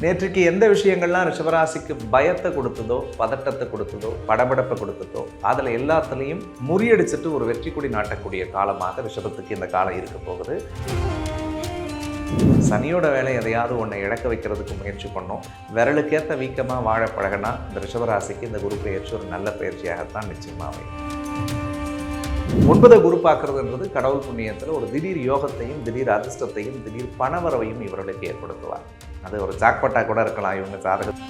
நேற்றுக்கு எந்த விஷயங்கள்லாம் ரிஷபராசிக்கு பயத்தை கொடுத்ததோ, பதட்டத்தை கொடுத்ததோ, படபடப்பை கொடுத்ததோ, அதில் எல்லாத்துலேயும் முறியடிச்சிட்டு ஒரு வெற்றி கொடி நாட்டக்கூடிய காலமாக ரிஷபத்துக்கு இந்த காலம் இருக்க போகுது. சனியோட வேலை எதையாவது ஒன்றை இழக்க வைக்கிறதுக்கு முயற்சி பண்ணோம். விரலுக்கேற்ற வீக்கமாக வாழ பழகினா இந்த ரிஷபராசிக்கு இந்த குரு பயிற்சி ஒரு நல்ல பயிற்சியாகத்தான் நிச்சயமாக அமையும். 9 குரு பார்க்கறதுன்றது கடவுள் புண்ணியத்தில் ஒரு திடீர் யோகத்தையும், திடீர் அதிர்ஷ்டத்தையும், திடீர் பணவரவையும் இவர்களுக்கு ஏற்படுத்துவார். அது ஒரு ஜாக்பட்டா கூட இருக்கலாம். இவங்க ஜாதகம்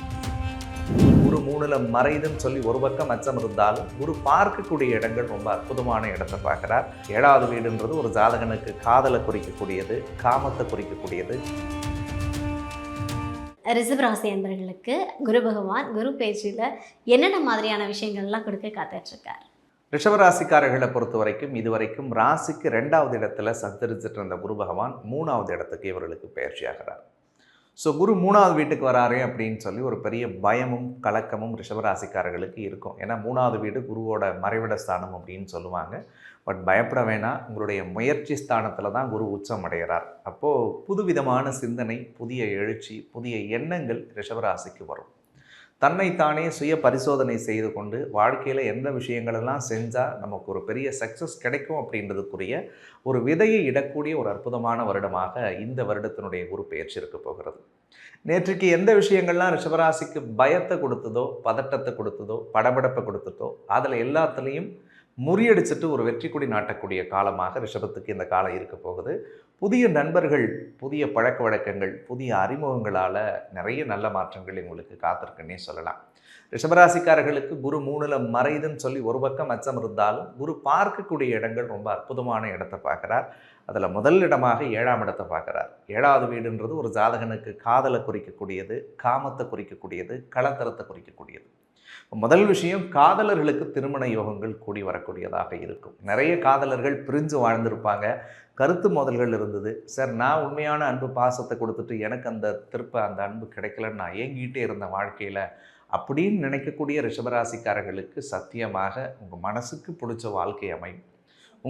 குரு 3ல் மறைதுன்னு சொல்லி ஒரு பக்கம் அச்சம் இருந்தாலும் குரு பார்க்கக்கூடிய இடங்கள் ரொம்ப அற்புதமான இடத்தை பார்க்குறார். 7வது வீடுன்றது ஒரு ஜாதகனுக்கு காதலை குறிக்கக்கூடியது, காமத்தை குறிக்கக்கூடியது. ரிஷபராசி அன்பர்களுக்கு குரு பகவான் குரு பேச்சில் என்னென்ன மாதிரியான விஷயங்கள்லாம் கொடுக்க காத்துட்ருக்கார்? ரிஷபராசிக்காரர்களை பொறுத்த வரைக்கும் இதுவரைக்கும் ராசிக்கு 2வது இடத்துல சஞ்சரிச்சுட்டு இருந்த குரு பகவான் 3வது இடத்துக்கு இவர்களுக்கு பயிற்சியாகிறார். ஸோ குரு 3வது வீட்டுக்கு வராரு அப்படின்னு சொல்லி ஒரு பெரிய பயமும் கலக்கமும் ரிஷபராசிக்காரர்களுக்கு இருக்கும். ஏன்னா 3வது வீடு குருவோட மறைவிட ஸ்தானம் அப்படின்னு சொல்லுவாங்க. பட் பயப்பட வேணாம், உங்களுடைய முயற்சி ஸ்தானத்தில் தான் குரு உச்சம் அடைகிறார். அப்போது புதுவிதமான சிந்தனை, புதிய எழுச்சி, புதிய எண்ணங்கள் ரிஷபராசிக்கு வரும். தன்னைத்தானே சுய பரிசோதனை செய்து கொண்டு வாழ்க்கையில் எந்த விஷயங்களெல்லாம் செஞ்சால் நமக்கு ஒரு பெரிய சக்ஸஸ் கிடைக்கும் அப்படின்றதுக்குரிய ஒரு விதையை இடக்கூடிய ஒரு அற்புதமான வருடமாக இந்த வருடத்தினுடைய குரு பெயர்ச்சி இருக்க போகிறது. நேற்றுக்கு எந்த விஷயங்கள்லாம் ரிஷபராசிக்கு பயத்தை கொடுத்ததோ, பதட்டத்தை கொடுத்ததோ, படபடப்பை கொடுத்ததோ, அதில் எல்லாத்துலேயும் முறியடிச்சிட்டு ஒரு வெற்றி கொடி நாட்டக்கூடிய காலமாக ரிஷபத்துக்கு இந்த காலம் இருக்க போகுது. புதிய நண்பர்கள், புதிய பழக்க வழக்கங்கள், புதிய அறிமுகங்களால் நிறைய நல்ல மாற்றங்கள் உங்களுக்கு காத்திருக்குன்னே சொல்லலாம். ரிஷபராசிக்காரர்களுக்கு குரு 3ல் மறைதுன்னு சொல்லி ஒரு பக்கம் அச்சம் இருந்தாலும் குரு பார்க்கக்கூடிய இடங்கள் ரொம்ப அற்புதமான இடத்தை பார்க்குறார். அதில் முதல் இடமாக 7ஆம் இடத்தை பார்க்குறார். 7வது வீடுன்றது ஒரு ஜாதகனுக்கு காதலை குறிக்கக்கூடியது, காமத்தை குறிக்கக்கூடியது, களத்தரத்தை குறிக்கக்கூடியது. முதல் விஷயம், காதலர்களுக்கு திருமண யோகங்கள் கூடி வரக்கூடியதாக இருக்கும். நிறைய காதலர்கள் பிரிஞ்சு வாழ்ந்திருப்பாங்க. கருத்து மோதல்கள் இருந்தது. சார், நான் உண்மையான அன்பு பாசத்தை கொடுத்துட்டு எனக்கு அந்த அந்த அன்பு கிடைக்கலன்னு நான் ஏங்கிட்டே இருந்த வாழ்க்கையில் அப்படின்னு நினைக்கக்கூடிய ரிஷபராசிக்காரர்களுக்கு சத்தியமாக உங்கள் மனசுக்கு பிடிச்ச வாழ்க்கை அமையும்.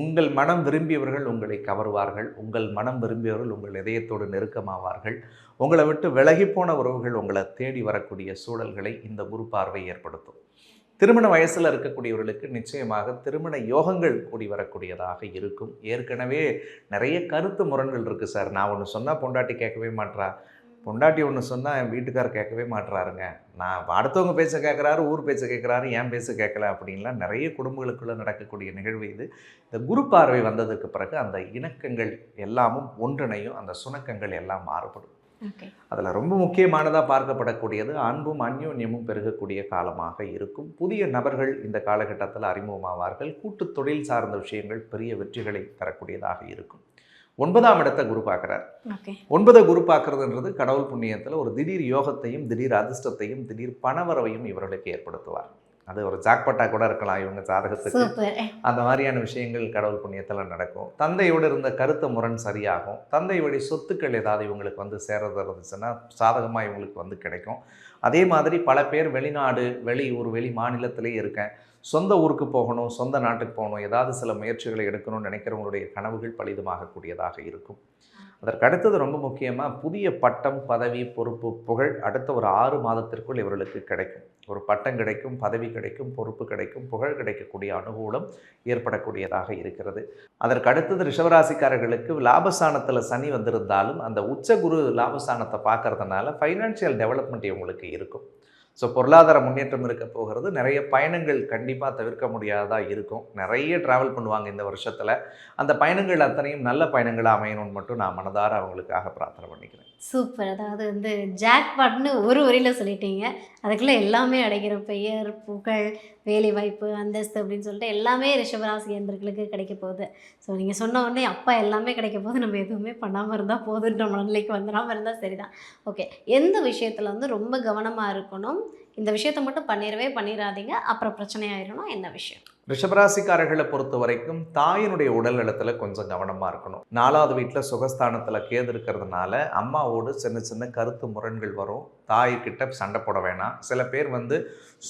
உங்கள் மனம் விரும்பியவர்கள் உங்களை கவருவார்கள். உங்கள் மனம் விரும்பியவர்கள் உங்கள் இதயத்தோடு நெருக்கமாவார்கள். உங்களை விட்டு விலகி போன உறவுகள் உங்களை தேடி வரக்கூடிய சூழல்களை இந்த குரு பார்வை ஏற்படுத்தும். திருமண வயசில் இருக்கக்கூடியவர்களுக்கு நிச்சயமாக திருமண யோகங்கள் கூடி வரக்கூடியதாக இருக்கும். ஏற்கனவே நிறைய கருத்து முரண்கள் இருக்குது. சார், நான் ஒன்று சொன்னால் பொண்டாட்டி கேட்கவே மாட்றா, பொண்டாட்டி ஒன்று சொன்னால் என் வீட்டுக்காரர் கேட்கவே மாட்டுறாருங்க, நான் அடுத்தவங்க பேச்ச கேட்குறாரு, ஊர் பேச்ச கேட்குறாரு, ஏன் பேச்ச கேட்கல அப்படின்லாம் நிறைய குடும்பங்களுக்குள்ளே நடக்கக்கூடிய நிகழ்வு இது. இந்த குரு பார்வை வந்ததுக்கு பிறகு அந்த இணக்கங்கள் எல்லாமும் ஒன்றிணையும், அந்த சுணக்கங்கள் எல்லாம் மாறுபடும். அதில் ரொம்ப முக்கியமானதாக பார்க்கப்படக்கூடியது அன்பும் அந்யோன்யமும் பெருகக்கூடிய காலமாக இருக்கும். புதிய நபர்கள் இந்த காலகட்டத்தில் அறிமுகமாவார்கள். கூட்டு தொழில் சார்ந்த விஷயங்கள் பெரிய வெற்றிகளை தரக்கூடியதாக இருக்கும். 9ஆம் இடத்தை குரு பார்க்குறார். 9 குரு பார்க்கறதுன்றது கடவுள் புண்ணியத்தில் ஒரு திடீர் யோகத்தையும், திடீர் அதிர்ஷ்டத்தையும், திடீர் பணவரவையும் இவர்களுக்கு ஏற்படுத்துவார். அது ஒரு ஜாக்பட்டா கூட இருக்கலாம் இவங்க ஜாதகத்துக்கு. அந்த மாதிரியான விஷயங்கள் கடவுள் புண்ணியத்தில் நடக்கும். தந்தையோடு இருந்த கருத்து முரண் சரியாகும். தந்தை வழி சொத்துக்கள் ஏதாவது இவங்களுக்கு வந்து சேரது இருந்துச்சுன்னா சாதகமாக இவங்களுக்கு வந்து கிடைக்கும். அதே மாதிரி பல பேர் வெளிநாடு, வெளியூர், வெளி மாநிலத்திலே இருக்கேன், சொந்த ஊருக்கு போகணும், சொந்த நாட்டுக்கு போகணும், ஏதாவது சில முயற்சிகளை எடுக்கணும்னு நினைக்கிறவங்களுடைய கனவுகள் பலிதமாகக்கூடியதாக இருக்கும். அதற்கு அடுத்தது ரொம்ப முக்கியமாக புதிய பட்டம், பதவி, பொறுப்பு, புகழ் அடுத்த ஒரு 6 மாதத்திற்குள் இவர்களுக்கு கிடைக்கும். ஒரு பட்டம் கிடைக்கும், பதவி கிடைக்கும், பொறுப்பு கிடைக்கும், புகழ் கிடைக்கக்கூடிய அனுகூலம் ஏற்படக்கூடியதாக இருக்கிறது. அதற்கு அடுத்தது ரிஷபராசிக்காரர்களுக்கு லாபஸ்தானத்தில் சனி வந்திருந்தாலும் அந்த உச்ச குரு லாபஸ்தானத்தை பார்க்கறதுனால ஃபைனான்சியல் டெவலப்மெண்ட் இவங்களுக்கு இருக்கும். ஸோ பொருளாதார முன்னேற்றம் இருக்க போகிறது. நிறைய பயணங்கள் கண்டிப்பாக தவிர்க்க முடியாததாக இருக்கும். நிறைய ட்ராவல் பண்ணுவாங்க இந்த வருஷத்தில். அந்த பயணங்கள் அத்தனையும் நல்ல பயணங்களாக அமையணும்னு மட்டும் நான் மனதார அவங்களுக்காக பிரார்த்தனை பண்ணிக்கிறேன். சூப்பர். அதாவது ஜாக்பாட்னு ஒரு வரியில் சொல்லிட்டீங்க. அதுக்குள்ளே எல்லாமே அடைக்கிற பெயர், புகழ், வேலைவாய்ப்பு, அந்தஸ்து அப்படின்னு சொல்லிட்டு எல்லாமே ரிஷபராசி அன்பர்களுக்கு கிடைக்க போகுது. ஸோ நீங்கள் சொன்ன உடனே அப்பா எல்லாமே கிடைக்க போது, நம்ம எதுவுமே பண்ணாமல் இருந்தால் போதுன்ற மனநிலைக்கு வந்துடாமல் இருந்தால் சரிதான். ஓகே, எந்த விஷயத்தில் ரொம்ப கவனமாக இருக்கணும்? இந்த விஷயத்தை மட்டும் பண்ணிடாதீங்க, அப்புறம் பிரச்சனையாயிடணும், என்ன விஷயம்? ரிஷபராசிக்காரர்களை பொறுத்த வரைக்கும் தாயினுடைய உடல் நலத்தில் கொஞ்சம் கவனமாக இருக்கணும். 4வது வீட்டில் சுகஸ்தானத்தில் கேது இருக்கிறதுனால அம்மாவோடு சின்ன சின்ன கருத்து முரண்கள் வரும். தாய்கிட்ட சண்டை போட வேணாம். சில பேர்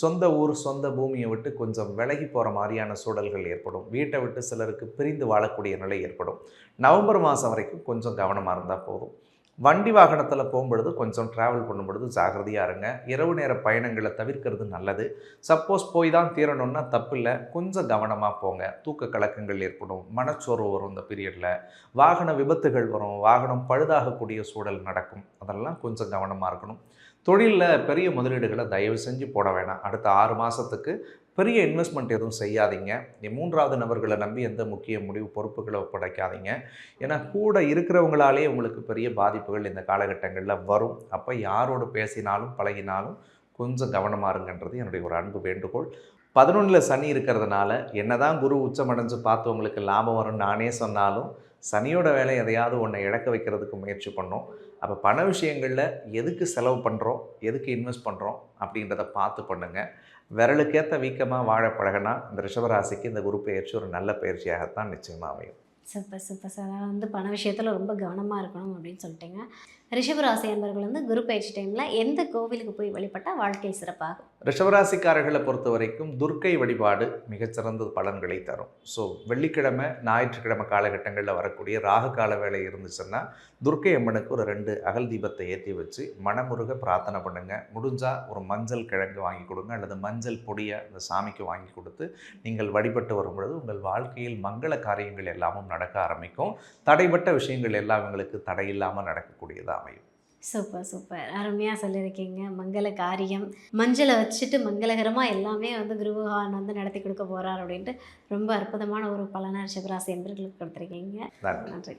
சொந்த ஊர், சொந்த பூமியை விட்டு கொஞ்சம் விலகி போகிற மாதிரியான சூழல்கள் ஏற்படும். வீட்டை விட்டு சிலருக்கு பிரிந்து வாழக்கூடிய நிலை ஏற்படும். நவம்பர் மாதம் வரைக்கும் கொஞ்சம் கவனமாக இருந்தால் போதும். வண்டி வாகனத்தில் போகும்பொழுது கொஞ்சம் ட்ராவல் பண்ணும்பொழுது ஜாகிரதையாக இருங்க. இரவு நேர பயணங்களை தவிர்க்கிறது நல்லது. சப்போஸ் போய் தான் தீரணும்னா தப்பில்லை, கொஞ்சம் கவனமாக போங்க. தூக்க கலக்கங்கள் ஏற்படும், மனச்சோர்வு வரும். இந்த பீரியடில் வாகன விபத்துகள் வரும், வாகனம் பழுதாகக்கூடிய சூழல் நடக்கும். அதெல்லாம் கொஞ்சம் கவனமாக இருக்கணும். தொழிலில் பெரிய முதலீடுகளை தயவு செஞ்சு போட வேணாம். அடுத்த 6 மாதத்துக்கு பெரிய இன்வெஸ்ட்மெண்ட் எதுவும் செய்யாதீங்க. 3வது நபர்களை நம்பி எந்த முக்கிய முடிவு பொறுப்புகளை ஒப்படைக்காதீங்க. ஏன்னா கூட இருக்கிறவங்களாலே உங்களுக்கு பெரிய பாதிப்புகள் இந்த காலகட்டங்களில் வரும். அப்போ யாரோடு பேசினாலும் பழகினாலும் கொஞ்சம் கவனமாக இருங்கன்றது என்னுடைய ஒரு அன்பு வேண்டுகோள். 11ல் சனி இருக்கிறதுனால என்னதான் குரு உச்சமடைஞ்சு பார்த்தவங்களுக்கு லாபம் வரும்னு நானே சொன்னாலும் சனியோட வேலை எதையாவது ஒன்றை இழக்க வைக்கிறதுக்கு முயற்சி பண்ணோம். அப்போ பண விஷயங்களில் எதுக்கு செலவு பண்ணுறோம், எதுக்கு இன்வெஸ்ட் பண்ணுறோம் அப்படின்றத பார்த்து பண்ணுங்கள். விரலுக்கேற்ற வீக்கமாக வாழ பழகினா இந்த ரிஷபராசிக்கு இந்த குரு பயிற்சி ஒரு நல்ல பயிற்சியாகத்தான் நிச்சயமாக அமையும். Super super sir. அதாவது பண விஷயத்தில் ரொம்ப கவனமாக இருக்கணும் அப்படின்னு சொல்லிட்டீங்க. ரிஷபராசி அன்பர்கள் குரு பயிற்சி டைமில் எந்த கோவிலுக்கு போய் வழிபட்டால் வாழ்க்கை சிறப்பாகும்? ரிஷபராசிக்காரர்களை பொறுத்த வரைக்கும் துர்க்கை வழிபாடு மிகச்சிறந்த பலன்களை தரும். ஸோ வெள்ளிக்கிழமை ஞாயிற்றுக்கிழமை காலகட்டங்களில் வரக்கூடிய ராகு கால வேலை இருந்துச்சுன்னா துர்க்கை அம்மனுக்கு ஒரு 2 அகல் தீபத்தை ஏற்றி வச்சு மனமுருக பிரார்த்தனை பண்ணுங்கள். முடிஞ்சால் ஒரு மஞ்சள் கிழங்கு வாங்கி கொடுங்க, அல்லது மஞ்சள் பொடியை அந்த சாமிக்கு வாங்கி கொடுத்து நீங்கள் வழிபட்டு வரும்பொழுது உங்கள் வாழ்க்கையில் மங்கள காரியங்கள் எல்லாமும் நடக்க ஆரம்பிக்கும். தடைப்பட்ட விஷயங்கள் எல்லாம் உங்களுக்கு தடையில்லாமல் நடக்கக்கூடியதாக அமையும். சூப்பர் சூப்பர், அருமையாக சொல்லியிருக்கீங்க. மங்கள காரியம், மஞ்சளை வச்சுட்டு மங்களகரமாக எல்லாமே குரு பகவான் நடத்தி கொடுக்க போகிறார் அப்படின்ட்டு ரொம்ப அற்புதமான ஒரு பலனை ரிஷபராசி என்பர்களுக்கு கொடுத்துருக்கீங்க. நன்றி. நன்றி.